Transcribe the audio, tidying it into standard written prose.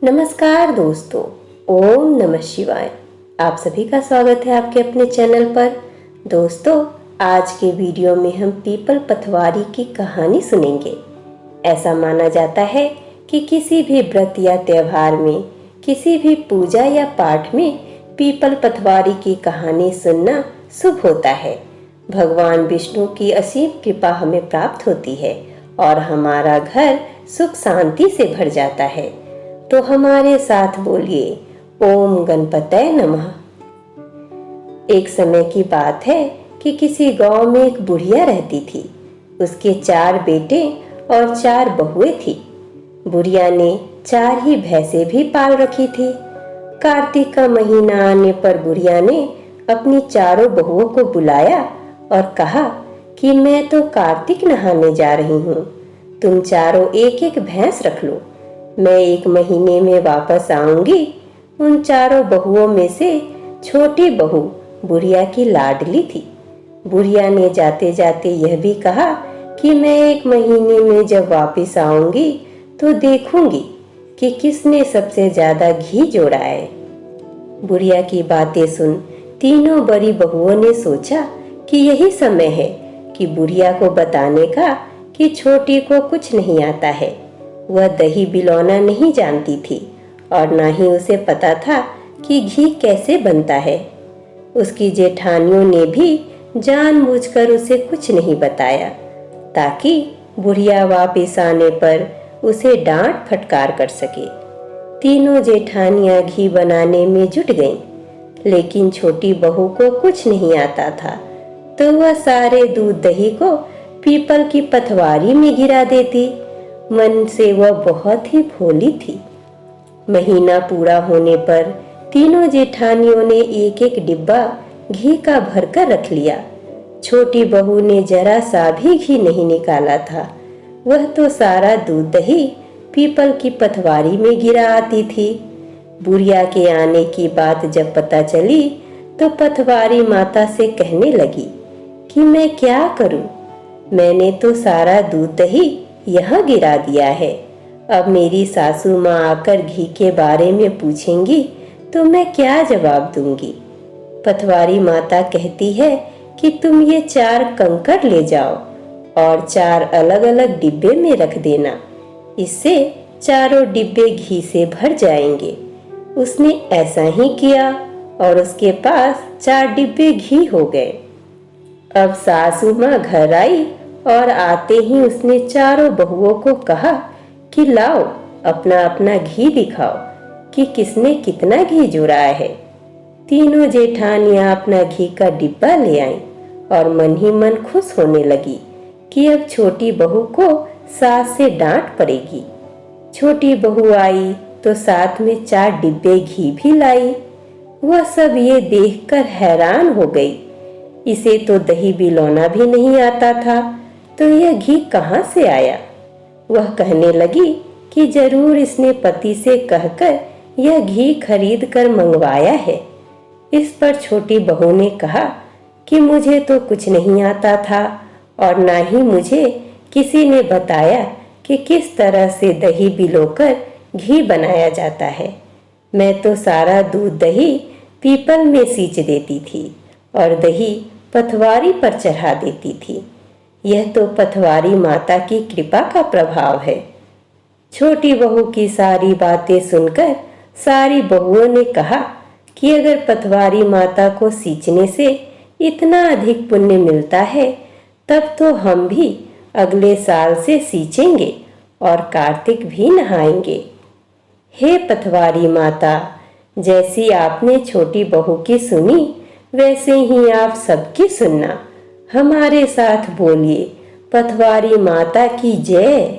नमस्कार दोस्तों, ओम नमः शिवाय। आप सभी का स्वागत है आपके अपने चैनल पर। दोस्तों, आज के वीडियो में हम पीपल पथवारी की कहानी सुनेंगे। ऐसा माना जाता है कि किसी भी व्रत या त्योहार में, किसी भी पूजा या पाठ में पीपल पथवारी की कहानी सुनना शुभ होता है। भगवान विष्णु की असीम कृपा हमें प्राप्त होती है और हमारा घर सुख शांति से भर जाता है। तो हमारे साथ बोलिए, ओम गणपतये नमः। एक समय की बात है कि किसी गांव में एक बुढ़िया रहती थी। उसके 4 बेटे और 4 बहुएं थी। बुढ़िया ने 4 ही भैंसें भी पाल रखी थी। कार्तिक का महीना आने पर बुढ़िया ने अपनी चारों बहुओं को बुलाया और कहा कि मैं तो कार्तिक नहाने जा रही हूँ, तुम चारों एक एक भैंस रख लो, मैं 1 महीने में वापस आऊंगी। उन चारों बहुओं में से छोटी बहू बुढ़िया की लाडली थी। बुढ़िया ने जाते जाते यह भी कहा कि मैं 1 महीने में जब वापस आऊंगी तो देखूंगी कि किसने सबसे ज्यादा घी जोड़ा है। बुढ़िया की बातें सुन तीनों बड़ी बहुओं ने सोचा कि यही समय है कि बुढ़िया को बताने का कि छोटी को कुछ नहीं आता है। वह दही बिलौना नहीं जानती थी और ना ही उसे पता था कि घी कैसे बनता है। उसकी जेठानियों ने भी जानबूझकर उसे कुछ नहीं बताया ताकि बुढ़िया वापस आने पर उसे डांट फटकार कर सके। तीनों जेठानियां घी बनाने में जुट गईं, लेकिन छोटी बहू को कुछ नहीं आता था तो वह सारे दूध दही को पीपल की पथवारी में गिरा देती। मन से वह बहुत ही भोली थी। महीना पूरा होने पर तीनों जेठानियों ने एक एक डिब्बा घी का भरकर रख लिया। छोटी बहू ने जरा सा भी घी नहीं निकाला था। वह तो सारा दूध दही पीपल की पथवारी में गिरा आती थी। बुढ़िया के आने की बात जब पता चली तो पथवारी माता से कहने लगी कि मैं क्या करूं, मैंने तो सारा दूध दही यहाँ गिरा दिया है। अब मेरी सासू माँ आकर घी के बारे में पूछेंगी तो मैं क्या जवाब दूंगी। पथवारी माता कहती है कि तुम ये 4 कंकड़ ले जाओ और 4 अलग अलग डिब्बे में रख देना, इससे चारों डिब्बे घी से भर जाएंगे। उसने ऐसा ही किया और उसके पास 4 डिब्बे घी हो गए। अब सासू माँ घर आई और आते ही उसने चारों बहुओं को कहा कि लाओ अपना अपना घी दिखाओ कि किसने कितना घी जुड़ाया है। तीनों जेठानियां अपना घी का डिब्बा ले आईं और मन ही मन खुश होने लगी कि अब छोटी बहू को सास से डांट पड़ेगी। छोटी बहू आई तो साथ में 4 डिब्बे घी भी लाई। वह सब ये देखकर हैरान हो गई। इसे तो दही बिलौना भी नहीं आता था, तो यह घी कहाँ से आया। वह कहने लगी कि जरूर इसने पति से कहकर यह घी खरीद कर मंगवाया है। इस पर छोटी बहू ने कहा कि मुझे तो कुछ नहीं आता था और ना ही मुझे किसी ने बताया कि किस तरह से दही बिलोकर घी बनाया जाता है। मैं तो सारा दूध दही पीपल में सींच देती थी और दही पथवारी पर चढ़ा देती थी। यह तो पथवारी माता की कृपा का प्रभाव है। छोटी बहू की सारी बातें सुनकर सारी बहुओं ने कहा कि अगर पथवारी माता को सींचने से इतना अधिक पुण्य मिलता है तब तो हम भी अगले साल से सींचेंगे और कार्तिक भी नहाएंगे। हे पथवारी माता, जैसी आपने छोटी बहू की सुनी वैसे ही आप सबकी सुनना। हमारे साथ बोलिए, पथवारी माता की जय।